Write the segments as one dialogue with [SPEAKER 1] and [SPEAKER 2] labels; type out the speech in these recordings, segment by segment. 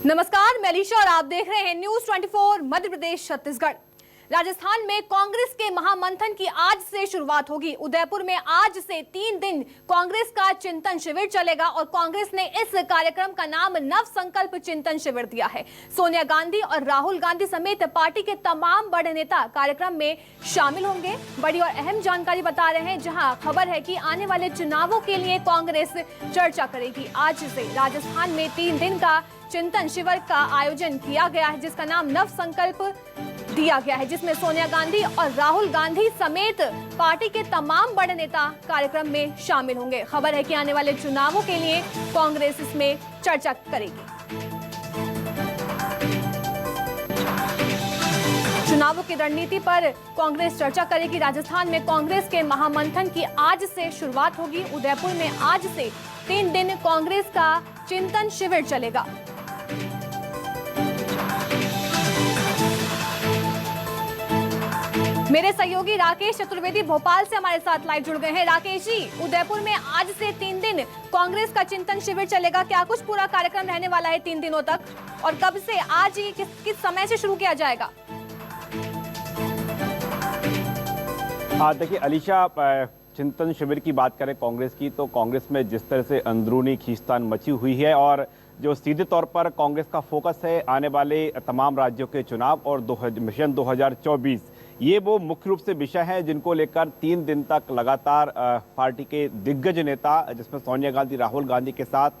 [SPEAKER 1] नमस्कार, मैं अलीशा और आप देख रहे हैं न्यूज 24 मध्य प्रदेश छत्तीसगढ़। राजस्थान में कांग्रेस के महामंथन की आज से शुरुआत होगी। उदयपुर में आज से 3 दिन कांग्रेस का चिंतन शिविर चलेगा और कांग्रेस ने इस कार्यक्रम का नाम नव संकल्प चिंतन शिविर दिया है। सोनिया गांधी और राहुल गांधी समेत पार्टी के तमाम बड़े नेता कार्यक्रम में शामिल होंगे। बड़ी और अहम जानकारी बता रहे हैं, जहां खबर है कि आने वाले चुनावों के लिए कांग्रेस चर्चा करेगी। आज से राजस्थान में 3 दिन का चिंतन शिविर का आयोजन किया गया है, जिसका नाम नव संकल्प दिया गया है, जिसमें सोनिया गांधी और राहुल गांधी समेत पार्टी के तमाम बड़े नेता कार्यक्रम में शामिल होंगे। खबर है कि आने वाले चुनावों के लिए कांग्रेस इसमें चर्चा करेगी। चुनावों की रणनीति पर कांग्रेस चर्चा करेगी। राजस्थान में कांग्रेस के महामंथन की आज से शुरुआत होगी। उदयपुर में आज से 3 दिन कांग्रेस का चिंतन शिविर चलेगा। मेरे सहयोगी राकेश चतुर्वेदी भोपाल से हमारे साथ लाइव जुड़ गए हैं। राकेश जी, उदयपुर में आज से 3 दिन कांग्रेस का चिंतन शिविर चलेगा। क्या कुछ पूरा कार्यक्रम रहने वाला है 3 दिनों तक, और कब से, आज ही किस समय से शुरू किया जाएगा?
[SPEAKER 2] देखिए अलीशा, चिंतन शिविर की बात करें कांग्रेस की, तो कांग्रेस में जिस तरह से अंदरूनी खींचतान मची हुई है और जो सीधे तौर पर कांग्रेस का फोकस है आने वाले तमाम राज्यों के चुनाव और मिशन 2024, ये वो मुख्य रूप से विषय हैं जिनको लेकर 3 दिन तक लगातार पार्टी के दिग्गज नेता, जिसमें सोनिया गांधी, राहुल गांधी के साथ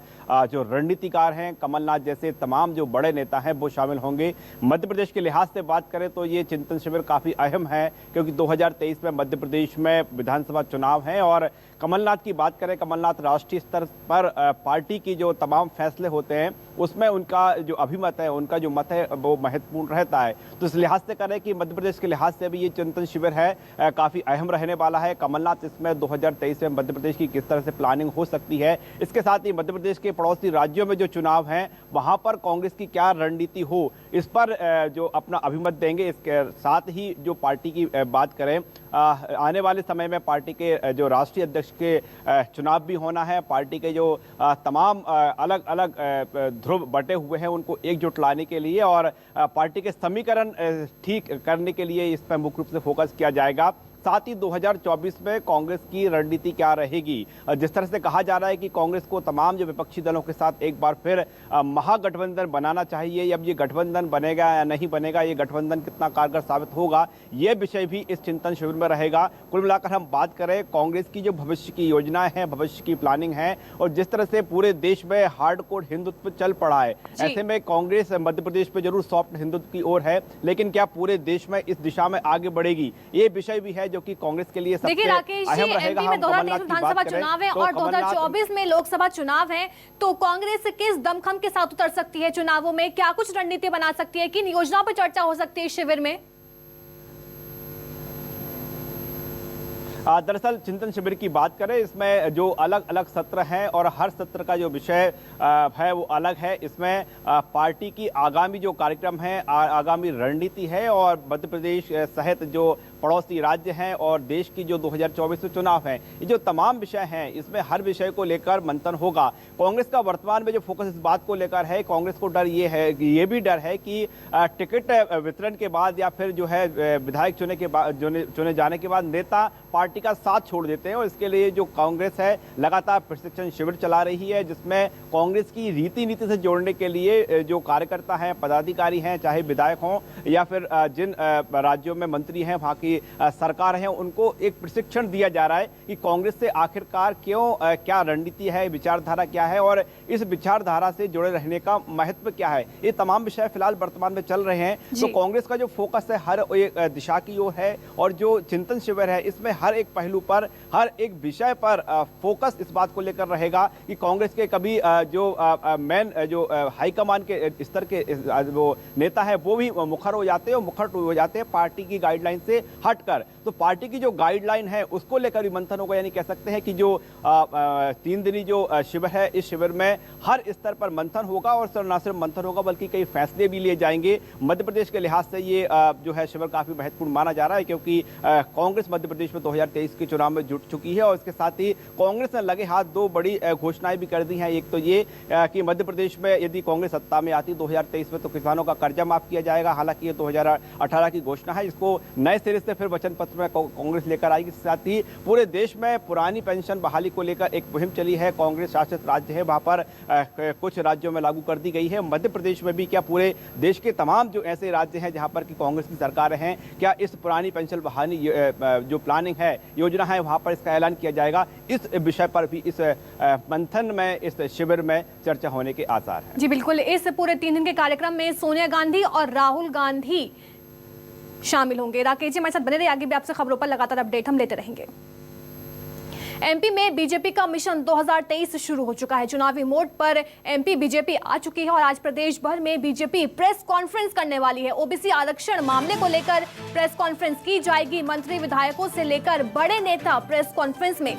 [SPEAKER 2] जो रणनीतिकार हैं, कमलनाथ जैसे तमाम जो बड़े नेता हैं, वो शामिल होंगे। मध्य प्रदेश के लिहाज से बात करें तो ये चिंतन शिविर काफ़ी अहम है, क्योंकि 2023 में मध्य प्रदेश में विधानसभा चुनाव हैं। और कमलनाथ की बात करें, कमलनाथ राष्ट्रीय स्तर पर पार्टी की जो तमाम फैसले होते हैं उसमें उनका जो अभिमत है, उनका जो मत है, वो महत्वपूर्ण रहता है। तो इस लिहाज से करें कि मध्य प्रदेश के लिहाज से भी ये चिंतन शिविर है काफ़ी अहम रहने वाला है। कमलनाथ इसमें 2023 में मध्य प्रदेश की किस तरह से प्लानिंग हो सकती है, इसके साथ ही मध्य प्रदेश के पड़ोसी राज्यों में जो चुनाव हैं वहाँ पर कांग्रेस की क्या रणनीति हो, इस पर जो अपना अभिमत देंगे। इसके साथ ही जो पार्टी की बात करें, आने वाले समय में पार्टी के जो राष्ट्रीय अध्यक्ष के चुनाव भी होना है। पार्टी के जो तमाम अलग अलग ध्रुव बटे हुए हैं उनको एकजुट लाने के लिए और पार्टी के समीकरण ठीक करने के लिए इस पर मुख्य रूप से फोकस किया जाएगा। साथ ही 2024 में कांग्रेस की रणनीति क्या रहेगी। जिस तरह से कहा जा रहा है कि कांग्रेस को तमाम जो विपक्षी दलों के साथ एक बार फिर महागठबंधन बनाना चाहिए। अब ये गठबंधन बनेगा या नहीं बनेगा, ये गठबंधन कितना कारगर साबित होगा, ये विषय भी इस चिंतन शिविर में रहेगा। कुल मिलाकर हम बात करें कांग्रेस की जो भविष्य की योजनाएं हैं, भविष्य की प्लानिंग है, और जिस तरह से पूरे देश में हार्डकोर हिंदुत्व चल पड़ा है, ऐसे में कांग्रेस मध्य प्रदेश में जरूर सॉफ्ट हिंदुत्व की ओर है, लेकिन क्या पूरे देश में इस दिशा में आगे बढ़ेगी, ये विषय भी है जो कि कांग्रेस के लिए सबसे अहम रहेगा।
[SPEAKER 1] एमपी में 2023 विधानसभा चुनाव है और 2024 में लोकसभा चुनाव है, तो कांग्रेस किस दमखम के साथ उतर सकती है चुनावों में? क्या कुछ रणनीति बना सकती है, किन योजनाओं पर चर्चा हो सकती है शिविर में?
[SPEAKER 2] दरअसल चिंतन शिविर की बात करें, इसमें जो अलग अलग सत्र हैं और हर सत्र का जो विषय है वो अलग है। इसमें पार्टी की आगामी जो कार्यक्रम है, आगामी रणनीति है, और मध्य प्रदेश सहित जो पड़ोसी राज्य हैं और देश की जो 2024 में चुनाव हैं, ये जो तमाम विषय हैं, इसमें हर विषय को लेकर मंथन होगा। कांग्रेस का वर्तमान में जो फोकस इस बात को लेकर है, कांग्रेस को डर ये है, ये भी डर है कि टिकट वितरण के बाद या फिर जो है विधायक चुने जाने के बाद नेता पार्टी का साथ छोड़ देते हैं, और इसके लिए जो कांग्रेस है लगातार प्रशिक्षण शिविर चला रही है, जिसमें कांग्रेस की रीति नीति से जोड़ने के लिए जो कार्यकर्ता हैं, पदाधिकारी हैं, चाहे विधायक हों या फिर जिन राज्यों में मंत्री हैं, वहाँ की सरकार है, उनको एक प्रशिक्षण दिया जा रहा है कि कांग्रेस से आखिरकार क्यों, क्या रणनीति है, विचारधारा क्या है, और इस विचारधारा से जुड़े रहने का महत्व क्या है। ये तमाम विषय फिलहाल वर्तमान में चल रहे हैं। तो कांग्रेस का जो फोकस है हर एक दिशा की ओर है, और जो चिंतन शिविर है इसमें हर एक पहलू पर, हर एक विषय पर फोकस इस बात को लेकर रहेगा कि कांग्रेस के कभी जो मेन जो हाईकमान के स्तर के वो नेता है वो भी मुखर हो जाते हैं, और मुखर हो जाते हैं पार्टी की गाइडलाइन से, हटकर, तो पार्टी की जो गाइडलाइन है उसको लेकर भी मंथन होगा। यानी कह सकते हैं कि जो 3 दिनी जो शिविर है, इस शिविर में हर स्तर पर मंथन होगा और न सिर्फ मंथन होगा बल्कि कई फैसले भी लिए जाएंगे। मध्य प्रदेश के लिहाज से ये जो है शिविर काफी महत्वपूर्ण माना जा रहा है, क्योंकि कांग्रेस मध्य प्रदेश में 2023 के चुनाव में जुट चुकी है और इसके साथ ही कांग्रेस ने लगे हाथ दो बड़ी घोषणाएं भी कर दी हैं। एक तो ये कि मध्य प्रदेश में यदि कांग्रेस सत्ता में आती 2023 में तो किसानों का कर्जा माफ किया जाएगा। हालांकि ये 2018 की घोषणा है, इसको नए सिरे से फिर वचन पत्र में कांग्रेस लेकर आएगी। इसके साथ ही पूरे देश में पुरानी पेंशन बहाली को लेकर एक मुहिम चली है। कांग्रेस शासित राज्य है, वहां पर कुछ राज्यों में लागू कर दी गई है। मध्य प्रदेश में भी क्या पूरे देश के तमाम जो ऐसे राज्य हैं जहां पर कि कांग्रेस की सरकारें हैं, क्या इस पुरानी पेंशन बहाली जो प्लानिंग है, योजना है, वहां पर इसका ऐलान किया जाएगा? इस विषय पर भी इस मंथन में, इस शिविर में चर्चा होने के आसार हैं।
[SPEAKER 1] जी बिल्कुल, इस पूरे 3 दिन के कार्यक्रम में सोनिया गांधी और राहुल गांधी शामिल होंगे। राकेश जी हमारे साथ बने रहिए, आगे भी आपसे खबरों पर लगातार अपडेट हम लेते रहेंगे। एमपी में बीजेपी का मिशन 2023 शुरू हो चुका है। चुनावी मोड पर एमपी बीजेपी आ चुकी है और आज प्रदेश भर में बीजेपी प्रेस कॉन्फ्रेंस करने वाली है। ओबीसी आरक्षण मामले को लेकर प्रेस कॉन्फ्रेंस की जाएगी। मंत्री विधायकों से लेकर बड़े नेता प्रेस कॉन्फ्रेंस में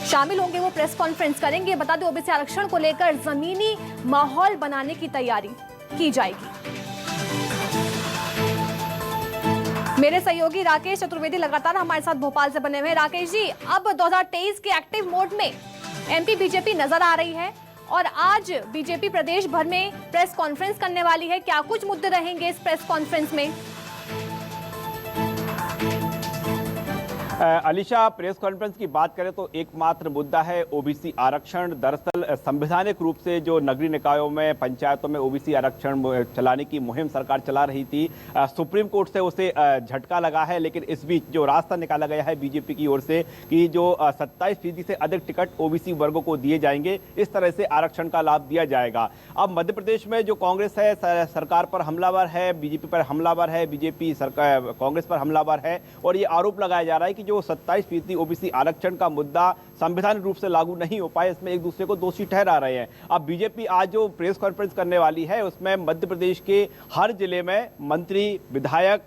[SPEAKER 1] शामिल होंगे, वो प्रेस कॉन्फ्रेंस करेंगे। बता दें, ओबीसी आरक्षण को लेकर जमीनी माहौल बनाने की तैयारी की जाएगी। मेरे सहयोगी राकेश चतुर्वेदी लगातार हमारे साथ भोपाल से बने हुए हैं। राकेश जी, अब 2023 के एक्टिव मोड में एमपी बीजेपी नजर आ रही है और आज बीजेपी प्रदेश भर में प्रेस कॉन्फ्रेंस करने वाली है। क्या कुछ मुद्दे रहेंगे इस प्रेस कॉन्फ्रेंस में?
[SPEAKER 2] अलीशा, प्रेस कॉन्फ्रेंस की बात करें तो एकमात्र मुद्दा है ओबीसी आरक्षण। दरअसल संवैधानिक रूप से जो नगरीय निकायों में, पंचायतों में ओबीसी आरक्षण चलाने की मुहिम सरकार चला रही थी, सुप्रीम कोर्ट से उसे झटका लगा है। लेकिन इस बीच जो रास्ता निकाला गया है बीजेपी की ओर से कि जो 27% से अधिक टिकट ओबीसी वर्गों को दिए जाएंगे, इस तरह से आरक्षण का लाभ दिया जाएगा। अब मध्य प्रदेश में जो कांग्रेस है सरकार पर हमलावर है, बीजेपी पर हमलावर है, बीजेपी सरकार कांग्रेस पर हमलावर है और ये आरोप लगाया जा रहा है कि जो 27% ओबीसी आरक्षण का मुद्दा संवैधानिक रूप से लागू नहीं हो पाए, इसमें एक दूसरे को दोषी ठहरा रहे हैं। अब बीजेपी आज जो प्रेस कॉन्फ्रेंस करने वाली है उसमें मध्य प्रदेश के हर जिले में मंत्री, विधायक,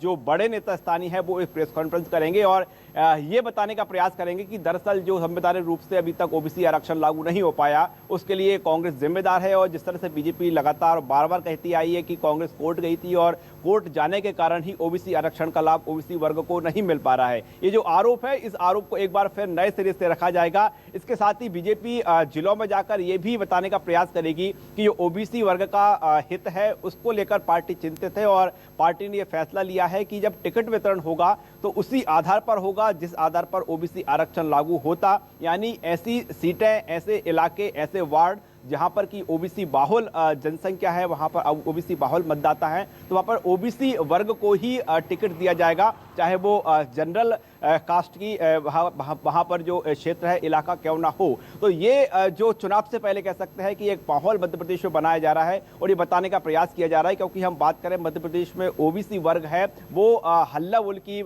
[SPEAKER 2] जो बड़े नेता स्थानीय है वो एक प्रेस कॉन्फ्रेंस करेंगे और ये बताने का प्रयास करेंगे कि दरअसल जो संवैधानिक रूप से अभी तक ओबीसी आरक्षण लागू नहीं हो पाया उसके लिए कांग्रेस जिम्मेदार है। और जिस तरह से बीजेपी लगातार बार बार कहती आई है कि कांग्रेस कोर्ट गई थी और कोर्ट जाने के कारण ही ओबीसी आरक्षण का लाभ ओबीसी वर्ग को नहीं मिल पा रहा है, ये जो आरोप है इस आरोप को एक बार फिर नए सिरे से रखा जाएगा। इसके साथ ही बीजेपी जिलों में जाकर ये भी बताने का प्रयास करेगी कि जो ओबीसी वर्ग का हित है उसको लेकर पार्टी चिंतित है और पार्टी ने यह फैसला लिया है कि जब टिकट वितरण होगा तो उसी आधार पर होगा जिस आधार पर ओबीसी आरक्षण लागू होता। यानी ऐसी सीटें, ऐसे इलाके, ऐसे वार्ड जहां पर की ओबीसी बाहुल जनसंख्या है, वहां पर ओबीसी बाहुल मतदाता है, तो वहां पर ओबीसी वर्ग को ही टिकट दिया जाएगा, चाहे वो जनरल कास्ट की वहां पर जो क्षेत्र है, इलाका क्यों ना हो। तो ये जो चुनाव से पहले कह सकते हैं कि एक माहौल मध्य प्रदेश में बनाया जा रहा है और ये बताने का प्रयास किया जा रहा है, क्योंकि हम बात करें मध्य प्रदेश में ओबीसी वर्ग है वो हल्ला बोल की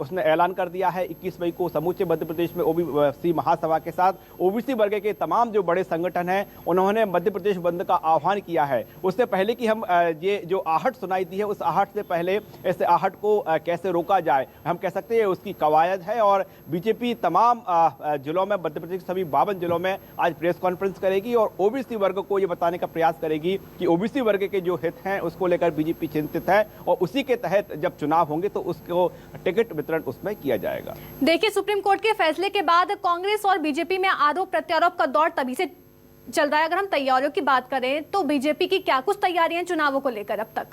[SPEAKER 2] उसने ऐलान कर दिया है 21 मई को समूचे मध्य प्रदेश में ओबीसी महासभा के साथ ओबीसी वर्ग के तमाम जो बड़े संगठन हैं उन्होंने मध्य प्रदेश बंद का आह्वान किया है। उससे पहले कि हम ये जो आहट सुनाई दी है उस आहट से पहले इस आहट को कैसे रोका जाए, हम कह सकते हैं उसकी कवायद है। और बीजेपी तमाम जिलों में, मध्य प्रदेश के सभी 52 जिलों में आज प्रेस कॉन्फ्रेंस करेगी और ओबीसी वर्ग को ये बताने का प्रयास करेगी कि ओबीसी वर्ग के जो हित हैं उसको लेकर बीजेपी चिंतित है और उसी के तहत जब चुनाव होंगे तो उसको टिकट वितरण उसमें किया जाएगा।
[SPEAKER 1] देखिए, सुप्रीम कोर्ट के फैसले के बाद कांग्रेस और बीजेपी में आरोप प्रत्यारोप का दौर तभी से चल रहा है। अगर हम तैयारियों की बात करें तो बीजेपी की क्या कुछ तैयारियां चुनावों को लेकर अब तक?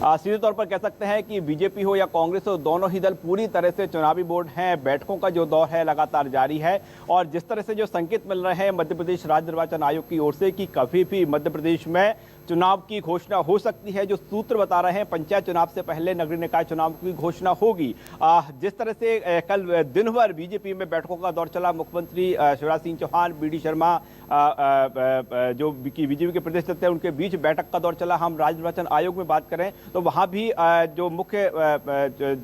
[SPEAKER 2] सीधे तौर पर कह सकते हैं कि बीजेपी हो या कांग्रेस हो, दोनों ही दल पूरी तरह से चुनावी बोर्ड हैं। बैठकों का जो दौर है लगातार जारी है और जिस तरह से जो संकेत मिल रहे हैं मध्य प्रदेश राज्य निर्वाचन आयोग की ओर से कि कभी भी मध्य प्रदेश में चुनाव की घोषणा हो सकती है, जो सूत्र बता रहे हैं पंचायत चुनाव से पहले नगरीय निकाय चुनाव की घोषणा होगी। जिस तरह से कल दिन भर बीजेपी में बैठकों का दौर चला, मुख्यमंत्री शिवराज सिंह चौहान, बीडी शर्मा जो बीजेपी के प्रदेश अध्यक्ष हैं उनके बीच बैठक का दौर चला। हम राज्य निर्वाचन आयोग में बात करें तो वहाँ भी जो मुख्य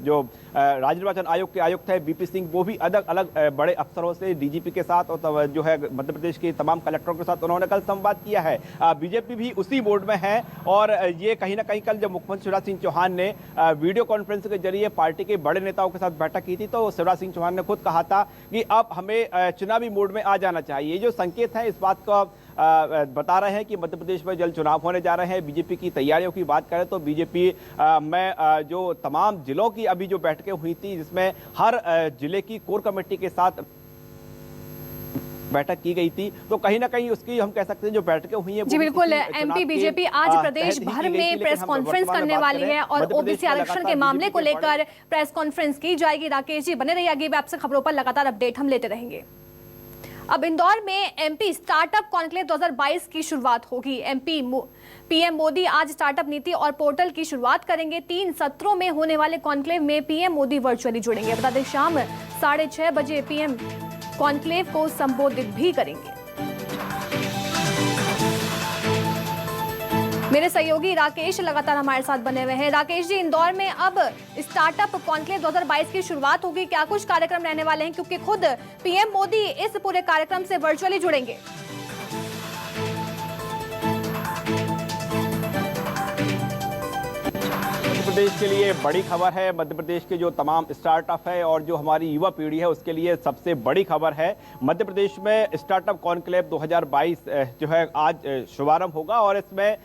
[SPEAKER 2] जो राज्य निर्वाचन आयोग के आयुक्त है बीपी सिंह, वो भी अलग अलग बड़े अफसरों से, डीजीपी के साथ और जो है मध्य प्रदेश के तमाम कलेक्टरों के साथ उन्होंने कल संवाद किया है। बीजेपी भी उसी मोड में है और ये कहीं ना कहीं कल जब मुख्यमंत्री शिवराज सिंह चौहान ने वीडियो कॉन्फ्रेंस के जरिए पार्टी के बड़े नेताओं के साथ बैठक की थी, तो शिवराज सिंह चौहान ने खुद कहा था कि अब हमें चुनावी मोड में आ जाना चाहिए। ये जो संकेत है इस बात का बता रहे हैं कि मध्य प्रदेश में जल्द चुनाव होने जा रहे हैं। बीजेपी की तैयारियों की बात करें तो बीजेपी में जो तमाम जिलों की अभी जो बैठकें हुई थी, जिसमें हर जिले की कोर कमेटी के साथ बैठक की गई थी, तो कहीं ना कहीं उसकी हम कह सकते हैं जो बैठकें हुई हैं।
[SPEAKER 1] जी बिल्कुल, एमपी बीजेपी आज प्रदेश भर में प्रेस कॉन्फ्रेंस करने वाली है और ओबीसी आरक्षण के मामले को लेकर प्रेस कॉन्फ्रेंस की जाएगी। राकेश जी बने रहिए, आगे भी आपसे खबरों पर लगातार अपडेट हम लेते रहेंगे। अब इंदौर में एमपी स्टार्टअप कॉन्क्लेव 2022 की शुरुआत होगी। एमपी पीएम मोदी आज स्टार्टअप नीति और पोर्टल की शुरुआत करेंगे। 3 सत्रों में होने वाले कॉन्क्लेव में पीएम मोदी वर्चुअली जुड़ेंगे। बता दें शाम 6:30 बजे पीएम कॉन्क्लेव को संबोधित भी करेंगे। मेरे सहयोगी राकेश लगातार हमारे साथ बने हुए हैं। राकेश जी, इंदौर में अब स्टार्टअप कॉन्क्लेव 2022 की शुरुआत होगी, क्या कुछ कार्यक्रम रहने वाले हैं, क्योंकि खुद पीएम मोदी इस पूरे कार्यक्रम से वर्चुअली जुड़ेंगे?
[SPEAKER 2] मध्य प्रदेश के लिए बड़ी खबर है। मध्य प्रदेश के जो तमाम स्टार्टअप है और जो हमारी युवा पीढ़ी है उसके लिए सबसे बड़ी खबर है। मध्य प्रदेश में स्टार्टअप कॉन्क्लेव 2022 जो है आज शुभारंभ होगा और इसमें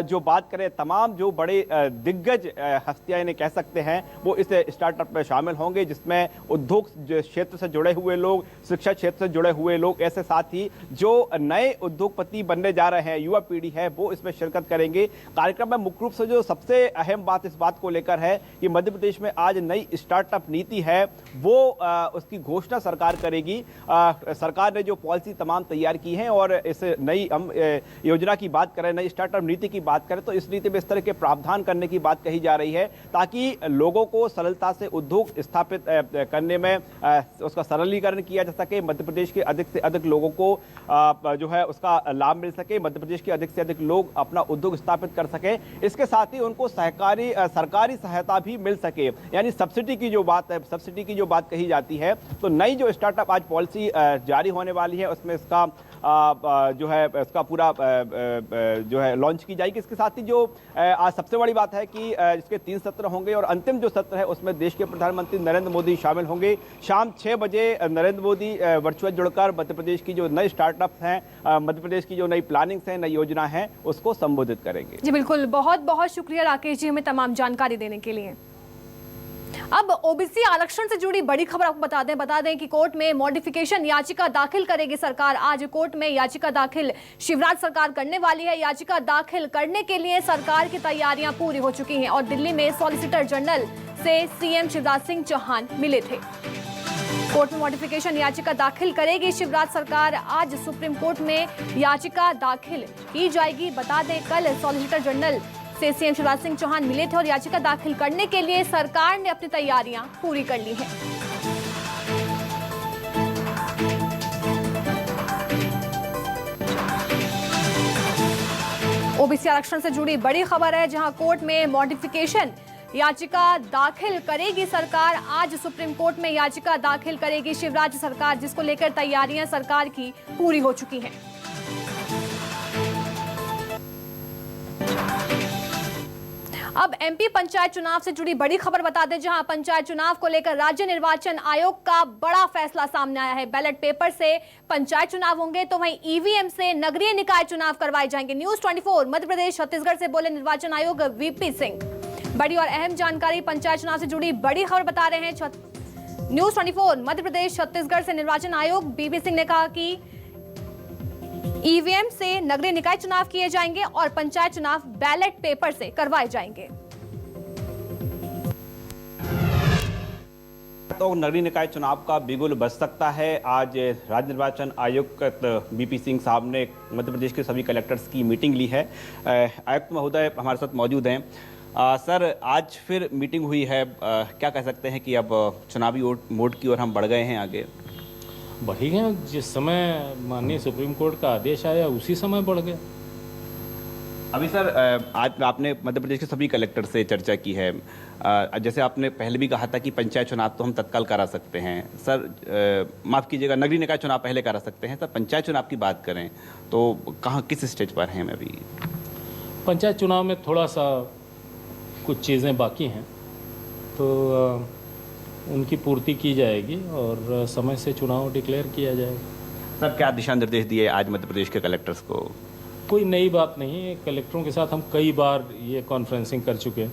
[SPEAKER 2] जो बात करें तमाम जो बड़े दिग्गज हस्तियां इन्हें कह सकते हैं वो इस स्टार्टअप में शामिल होंगे, जिसमें उद्योग क्षेत्र से जुड़े हुए लोग, शिक्षा क्षेत्र से जुड़े हुए लोग, ऐसे साथ ही जो नए उद्योगपति बनने जा रहे हैं, युवा पीढ़ी है, वो इसमें शिरकत करेंगे। कार्यक्रम में मुख्य रूप से जो सबसे अहम बात इस बात को लेकर है कि मध्य प्रदेश में आज नई स्टार्टअप नीति है वो उसकी घोषणा सरकार करेगी। सरकार ने जो पॉलिसी तमाम तैयार की है और इस नई हम योजना की बात करें, नई स्टार्टअप नीति की बात करें तो इस नीति में इस तरह के प्रावधान करने की बात कही जा रही है ताकि लोगों को सरलता से उद्योग स्थापित करने में उसका सरलीकरण किया जा सके, मध्य प्रदेश के अधिक से अधिक लोगों को जो है उसका लाभ मिल सके, मध्य प्रदेश के अधिक से अधिक लोग अपना उद्योग स्थापित कर सके, इसके साथ ही उनको सरकारी सहायता भी मिल सके। यानी सब्सिडी की जो बात है, सब्सिडी की जो बात कही जाती है, तो नई जो स्टार्टअप आज पॉलिसी जारी होने वाली है उसमें इसका जो है इसका पूरा जो है लॉन्च की जाएगी। इसके साथ ही जो आज सबसे बड़ी बात है कि इसके 3 सत्र होंगे और अंतिम जो सत्र है उसमें देश के प्रधानमंत्री नरेंद्र मोदी शामिल होंगे। शाम 6 बजे नरेंद्र मोदी वर्चुअल जुड़कर मध्य प्रदेश की जो नई स्टार्टअप्स हैं, मध्य प्रदेश की जो नई प्लानिंग्स हैं, नई योजना है, उसको संबोधित करेंगे।
[SPEAKER 1] जी बिल्कुल, बहुत बहुत शुक्रिया राकेश जी हमें तमाम जानकारी देने के लिए। अब ओबीसी आरक्षण से जुड़ी बड़ी खबर आपको बता दें कि कोर्ट में मॉडिफिकेशन याचिका दाखिल करेगी सरकार। आज कोर्ट में याचिका दाखिल शिवराज सरकार करने वाली है। याचिका दाखिल करने के लिए सरकार की तैयारियां पूरी हो चुकी हैं और दिल्ली में सॉलिसिटर जनरल से सीएम शिवराज सिंह चौहान मिले थे। कोर्ट में मॉडिफिकेशन याचिका दाखिल करेगी शिवराज सरकार। आज सुप्रीम कोर्ट में याचिका दाखिल की जाएगी। बता दें कल सॉलिसिटर जनरल से सीएम शिवराज सिंह चौहान मिले थे और याचिका दाखिल करने के लिए सरकार ने अपनी तैयारियां पूरी कर ली हैं। ओबीसी आरक्षण से जुड़ी बड़ी खबर है, जहां कोर्ट में मॉडिफिकेशन याचिका दाखिल करेगी सरकार। आज सुप्रीम कोर्ट में याचिका दाखिल करेगी शिवराज सरकार, जिसको लेकर तैयारियां सरकार की पूरी हो चुकी हैं। अब एमपी पंचायत चुनाव से जुड़ी बड़ी खबर बता दें, जहां पंचायत चुनाव को लेकर राज्य निर्वाचन आयोग का बड़ा फैसला सामने आया है। बैलेट पेपर से पंचायत चुनाव होंगे तो वहीं ईवीएम से नगरीय निकाय चुनाव करवाए जाएंगे। न्यूज़ 24 मध्य प्रदेश छत्तीसगढ़ से बोले निर्वाचन आयोग वीपी सिंह। बड़ी और अहम जानकारी पंचायत चुनाव से जुड़ी बड़ी खबर बता रहे हैं न्यूज़ 24 मध्य प्रदेश छत्तीसगढ़ से निर्वाचन आयोग वीपी सिंह ने कहा कि ईवीएम से नगरीय निकाय चुनाव किए जाएंगे और पंचायत चुनाव बैलेट पेपर से करवाए जाएंगे।
[SPEAKER 2] तो नगरीय निकाय चुनाव का बिगुल बज सकता है। आज राज्य निर्वाचन आयुक्त बीपी सिंह साहब ने मध्य प्रदेश के सभी कलेक्टर्स की मीटिंग ली है। आयुक्त महोदय हमारे साथ मौजूद हैं। सर, आज फिर मीटिंग हुई है, क्या कह सकते हैं कि अब चुनावी मोड की ओर हम बढ़ गए हैं आगे?
[SPEAKER 3] बढ़ी गए। जिस समय माननीय सुप्रीम कोर्ट का आदेश आया उसी समय बढ़ गया।
[SPEAKER 2] अभी सर आज आपने मध्य प्रदेश के सभी कलेक्टर से चर्चा की है। जैसे आपने पहले भी कहा था कि पंचायत चुनाव तो हम तत्काल करा सकते हैं सर, माफ़ कीजिएगा, नगरीय निकाय चुनाव पहले करा सकते हैं सर। पंचायत चुनाव की बात करें तो कहाँ किस स्टेज पर हैं अभी?
[SPEAKER 3] पंचायत चुनाव में थोड़ा सा कुछ चीज़ें बाकी हैं, तो उनकी पूर्ति की जाएगी और समय से चुनाव डिक्लेयर किया जाएगा।
[SPEAKER 2] सर क्या दिशा निर्देश दिए आज मध्य प्रदेश के कलेक्टर्स को?
[SPEAKER 3] कोई नई बात नहीं है। कलेक्टरों के साथ हम कई बार ये कॉन्फ्रेंसिंग कर चुके हैं,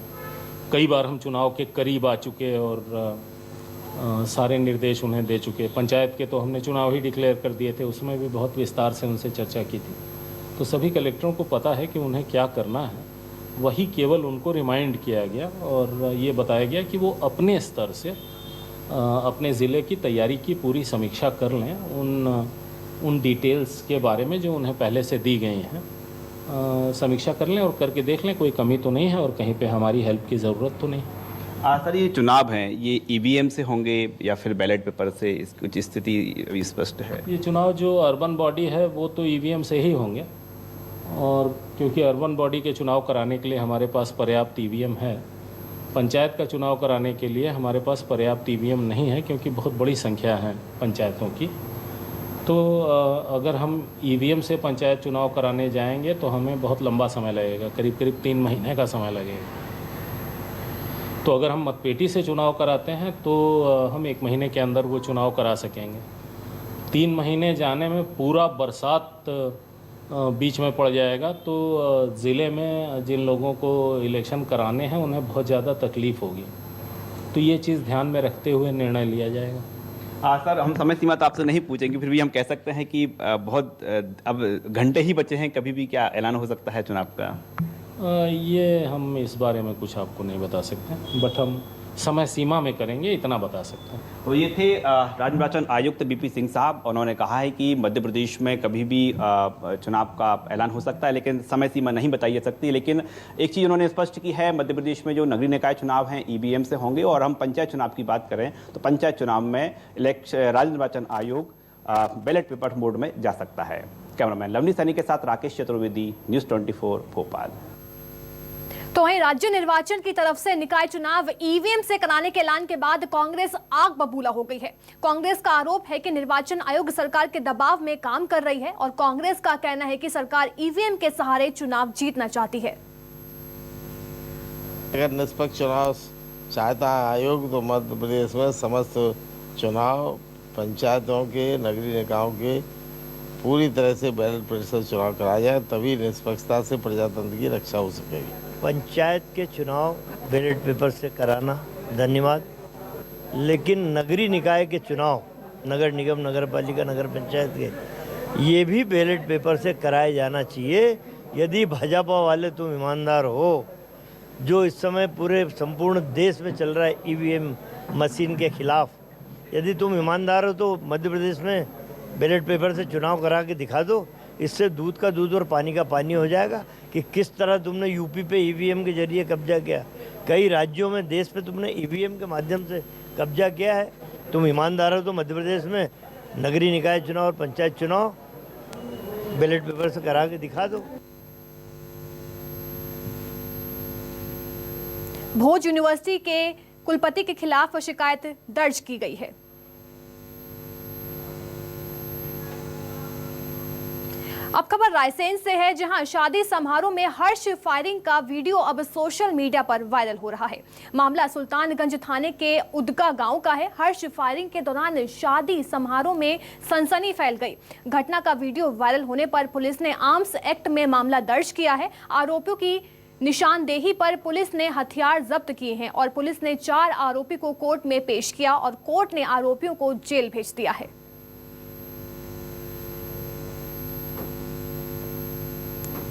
[SPEAKER 3] कई बार हम चुनाव के करीब आ चुके और सारे निर्देश उन्हें दे चुके। पंचायत के तो हमने चुनाव ही डिक्लेयर कर दिए थे, उसमें भी बहुत विस्तार से उनसे चर्चा की थी। तो सभी कलेक्टरों को पता है कि उन्हें क्या करना है, वही केवल उनको रिमाइंड किया गया और ये बताया गया कि वो अपने स्तर से अपने ज़िले की तैयारी की पूरी समीक्षा कर लें, उन डिटेल्स के बारे में जो उन्हें पहले से दी गई हैं, समीक्षा कर लें और करके देख लें कोई कमी तो नहीं है और कहीं पे हमारी हेल्प की ज़रूरत तो नहीं।
[SPEAKER 2] सर ये चुनाव हैं, ये ईवीएम से होंगे या फिर बैलेट पेपर से, इस कुछ स्थिति अभी स्पष्ट है?
[SPEAKER 3] ये चुनाव जो अर्बन बॉडी है वो तो ईवीएम से ही होंगे, और क्योंकि अर्बन बॉडी के चुनाव कराने के लिए हमारे पास पर्याप्त ईवीएम है, पंचायत का चुनाव कराने के लिए हमारे पास पर्याप्त ईवीएम नहीं है, क्योंकि बहुत बड़ी संख्या है पंचायतों की। तो अगर हम ईवीएम से पंचायत चुनाव कराने जाएंगे तो हमें बहुत लंबा समय लगेगा, करीब करीब 3 महीने का समय लगेगा। तो अगर हम मतपेटी से चुनाव कराते हैं तो हम 1 महीने के अंदर वो चुनाव करा सकेंगे। 3 महीने जाने में पूरा बरसात बीच में पड़ जाएगा, तो ज़िले में जिन लोगों को इलेक्शन कराने हैं उन्हें बहुत ज़्यादा तकलीफ़ होगी। तो ये चीज़ ध्यान में रखते हुए निर्णय लिया जाएगा।
[SPEAKER 2] सर हम समय सीमा तो आपसे नहीं पूछेंगे, फिर भी हम कह सकते हैं कि बहुत अब घंटे ही बचे हैं, कभी भी क्या ऐलान हो सकता है चुनाव का?
[SPEAKER 3] ये हम इस बारे में कुछ आपको नहीं बता सकते, बट हम समय सीमा में करेंगे, इतना बता सकते हैं।
[SPEAKER 2] तो ये थे राज्य निर्वाचन आयुक्त बीपी सिंह साहब। उन्होंने कहा है कि मध्य प्रदेश में कभी भी चुनाव का ऐलान हो सकता है, लेकिन समय सीमा नहीं बताई जा सकती। लेकिन एक चीज़ उन्होंने स्पष्ट की है, मध्य प्रदेश में जो नगरीय निकाय चुनाव हैं ईवीएम से होंगे, और हम पंचायत चुनाव की बात करें तो पंचायत चुनाव में राज्य निर्वाचन आयोग बैलेट पेपर मोड में जा सकता है। कैमरामैन लवनी सैनी के साथ राकेश चतुर्वेदी, न्यूज़ 24 भोपाल।
[SPEAKER 1] तो वहीं राज्य निर्वाचन की तरफ से निकाय चुनाव ईवीएम से कराने के ऐलान के बाद कांग्रेस आग बबूला हो गई है। कांग्रेस का आरोप है कि निर्वाचन आयोग सरकार के दबाव में काम कर रही है और कांग्रेस का कहना है कि सरकार ईवीएम के सहारे चुनाव जीतना चाहती है।
[SPEAKER 4] अगर निष्पक्ष चुनाव चाहता है आयोग तो मध्य प्रदेश में समस्त चुनाव पंचायतों के, नगरीय निकायों के पूरी तरह से बैलेट पेपर चुनाव कराया जाए, तभी निष्पक्षता से प्रजातंत्र की रक्षा हो सकेगी।
[SPEAKER 5] पंचायत के चुनाव बैलेट पेपर से कराना धन्यवाद, लेकिन नगरीय निकाय के चुनाव, नगर निगम, नगर पालिका, नगर पंचायत के, ये भी बैलेट पेपर से कराए जाना चाहिए। यदि भाजपा वाले तुम ईमानदार हो, जो इस समय पूरे संपूर्ण देश में चल रहा है ईवीएम मशीन के खिलाफ, यदि तुम ईमानदार हो तो मध्य प्रदेश में बैलेट पेपर से चुनाव करा के दिखा दो। इससे दूध का दूध और पानी का पानी हो जाएगा कि किस तरह तुमने यूपी पे ईवीएम के जरिए कब्जा किया, कई राज्यों में देश पे तुमने ईवीएम के माध्यम से कब्जा किया है। तुम ईमानदार हो तो मध्य प्रदेश में नगरीय निकाय चुनाव और पंचायत चुनाव बैलेट पेपर से करा के दिखा दो।
[SPEAKER 1] भोज यूनिवर्सिटी के कुलपति के खिलाफ शिकायत दर्ज की गई है। अब खबर रायसेन से है, जहां शादी समारोह में हर्ष फायरिंग का वीडियो अब सोशल मीडिया पर वायरल हो रहा है। मामला सुल्तानगंज थाने के उदगा गांव का है। हर्ष फायरिंग के दौरान शादी समारोह में सनसनी फैल गई। घटना का वीडियो वायरल होने पर पुलिस ने आर्म्स एक्ट में मामला दर्ज किया है। आरोपियों की निशानदेही पर पुलिस ने हथियार जब्त किए हैं और पुलिस ने 4 आरोपी को कोर्ट में पेश किया और कोर्ट ने आरोपियों को जेल भेज दिया है।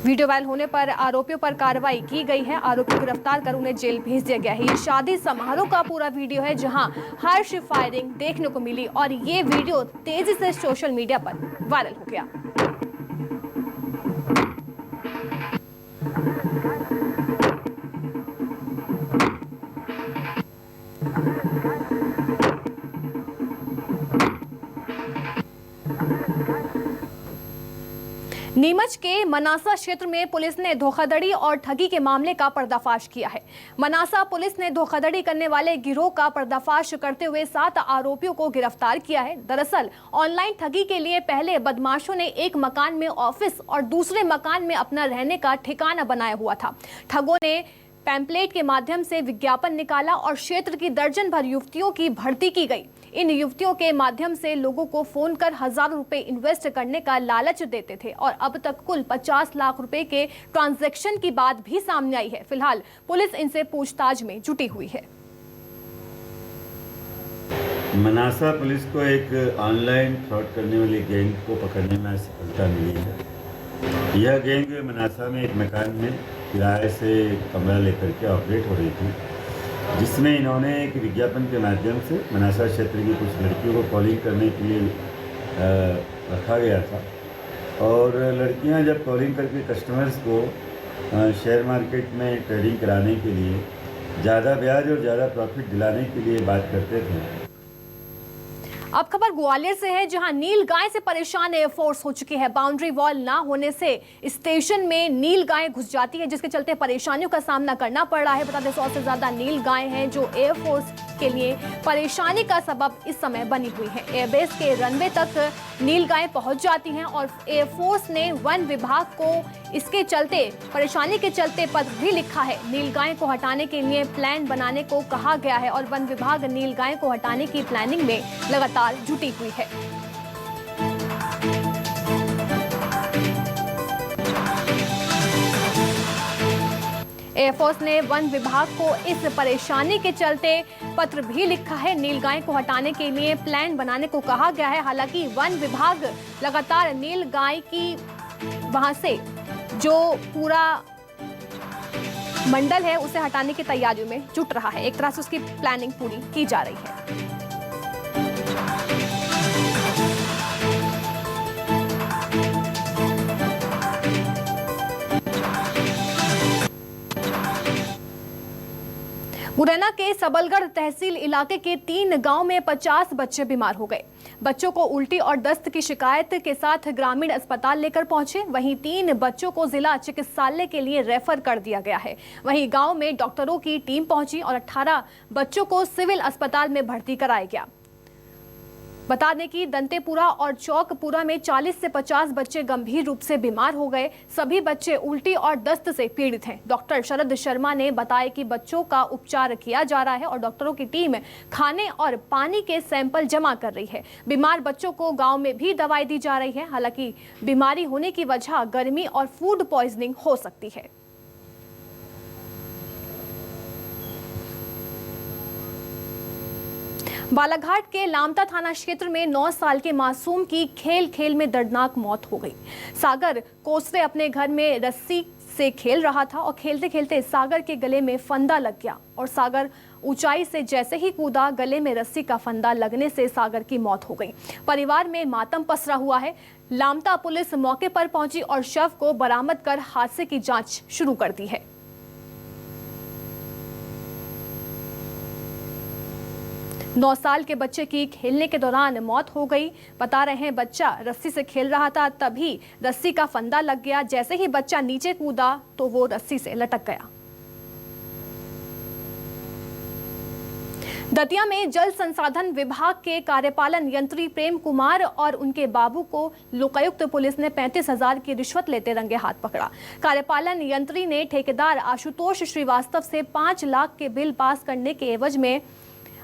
[SPEAKER 1] वीडियो वायरल होने पर आरोपियों पर कार्रवाई की गई है। आरोपियों को गिरफ्तार कर उन्हें जेल भेज दिया गया है। ये शादी समारोह का पूरा वीडियो है, जहां हर्ष फायरिंग देखने को मिली और ये वीडियो तेजी से सोशल मीडिया पर वायरल हो गया। नीमच के मनासा क्षेत्र में पुलिस ने धोखाधड़ी और ठगी के मामले का पर्दाफाश किया है। मनासा पुलिस ने धोखाधड़ी करने वाले गिरोह का पर्दाफाश करते हुए 7 आरोपियों को गिरफ्तार किया है। दरअसल ऑनलाइन ठगी के लिए पहले बदमाशों ने एक मकान में ऑफिस और दूसरे मकान में अपना रहने का ठिकाना बनाया हुआ था। ठगों ने पैम्पलेट के माध्यम से विज्ञापन निकाला और क्षेत्र की दर्जन भर युवतियों की भर्ती की गई। इन युवतियों के माध्यम से लोगों को फोन कर हजारों रुपए इन्वेस्ट करने का लालच देते थे और अब तक कुल 50 लाख रुपए के ट्रांजैक्शन की बात भी सामने आई है। फिलहाल पुलिस इनसे पूछताछ में जुटी हुई है।
[SPEAKER 6] मनासा पुलिस को एक ऑनलाइन फ्रॉड करने वाली गैंग को पकड़ने में सफलता मिली है। यह गैंग मनासा में एक मकान में किराए से कमरा लेकर के ऑपरेट हो रही थी, जिसमें इन्होंने एक विज्ञापन के माध्यम से मनासा क्षेत्र की कुछ लड़कियों को कॉलिंग करने के लिए रखा गया था। और लड़कियां जब कॉलिंग करके कस्टमर्स को शेयर मार्केट में ट्रेडिंग कराने के लिए ज़्यादा ब्याज और ज़्यादा प्रॉफिट दिलाने के लिए बात करते थे।
[SPEAKER 1] अब खबर ग्वालियर से है, जहां नील गाय से परेशान एयरफोर्स हो चुकी है। बाउंड्री वॉल ना होने से स्टेशन में नील गाय घुस जाती है, जिसके चलते परेशानियों का सामना करना पड़ रहा है। बता दें 100 से ज्यादा नील गाय हैं जो एयरफोर्स के लिए परेशानी का सबब इस समय बनी हुई है। एयरबेस के रनवे तक नील गाय पहुंच जाती हैं और एयरफोर्स ने वन विभाग को इसके चलते परेशानी के चलते पत्र भी लिखा है। नील गाय को हटाने के लिए प्लान बनाने को कहा गया है और वन विभाग नील गाय को हटाने की प्लानिंग में लगातार जुटी हुई है। एयरफोर्स ने वन विभाग को इस परेशानी के चलते पत्र भी लिखा है। नीलगाय को हटाने के लिए प्लान बनाने को कहा गया है। हालांकि वन विभाग लगातार नीलगाय की वहां से जो पूरा मंडल है उसे हटाने की तैयारियों में जुट रहा है। एक तरह से उसकी प्लानिंग पूरी की जा रही है। मुरैना के सबलगढ़ तहसील इलाके के 3 गांव में 50 बच्चे बीमार हो गए। बच्चों को उल्टी और दस्त की शिकायत के साथ ग्रामीण अस्पताल लेकर पहुंचे। वहीं 3 बच्चों को जिला चिकित्सालय के लिए रेफर कर दिया गया है। वहीं गांव में डॉक्टरों की टीम पहुंची और 18 बच्चों को सिविल अस्पताल में भर्ती कराया गया। बता दें कि दंतेपुरा और चौकपुरा में 40 से 50 बच्चे गंभीर रूप से बीमार हो गए। सभी बच्चे उल्टी और दस्त से पीड़ित हैं। डॉक्टर शरद शर्मा ने बताया कि बच्चों का उपचार किया जा रहा है और डॉक्टरों की टीम खाने और पानी के सैंपल जमा कर रही है। बीमार बच्चों को गांव में भी दवाई दी जा रही है। हालांकि बीमारी होने की वजह गर्मी और फूड पॉइजनिंग हो सकती है। बालाघाट के लामता थाना क्षेत्र में 9 साल के मासूम की खेल में दर्दनाक मौत हो गई। सागर कोसरे अपने घर में रस्सी से खेल रहा था और खेलते खेलते सागर के गले में फंदा लग गया और सागर ऊंचाई से जैसे ही कूदा, गले में रस्सी का फंदा लगने से सागर की मौत हो गई। परिवार में मातम पसरा हुआ है। लामता पुलिस मौके पर पहुंची और शव को बरामद कर हादसे की जांच शुरू कर दी है। नौ साल के बच्चे की खेलने के दौरान मौत हो गई। बता रहे हैं बच्चा रस्सी से खेल रहा था, तभी रस्सी का फंदा लग गया। जैसे ही बच्चा नीचे कूदा तो वो रस्सी से लटक गया। दतिया में जल संसाधन विभाग के कार्यपालन यंत्री प्रेम कुमार और उनके बाबू को लोकायुक्त पुलिस ने 35,000 की रिश्वत लेते रंगे हाथ पकड़ा। कार्यपालन यंत्री ने ठेकेदार आशुतोष श्रीवास्तव से 5 लाख के बिल पास करने के एवज में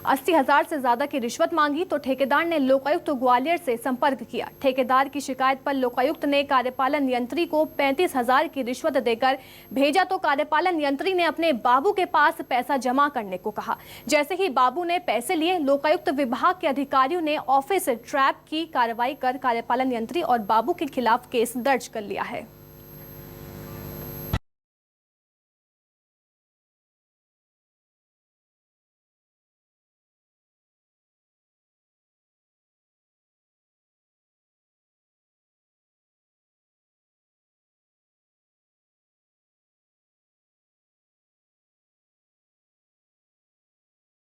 [SPEAKER 1] 80,000 से ज्यादा की रिश्वत मांगी तो ठेकेदार ने लोकायुक्त ग्वालियर से संपर्क किया। ठेकेदार की शिकायत पर लोकायुक्त ने कार्यपालन यंत्री को 35,000 की रिश्वत देकर भेजा तो कार्यपालन यंत्री ने अपने बाबू के पास पैसा जमा करने को कहा। जैसे ही बाबू ने पैसे लिए, लोकायुक्त विभाग के अधिकारियों ने ऑफिस ट्रैप की कार्रवाई कर कार्यपालन यंत्री और बाबू के खिलाफ केस दर्ज कर लिया है।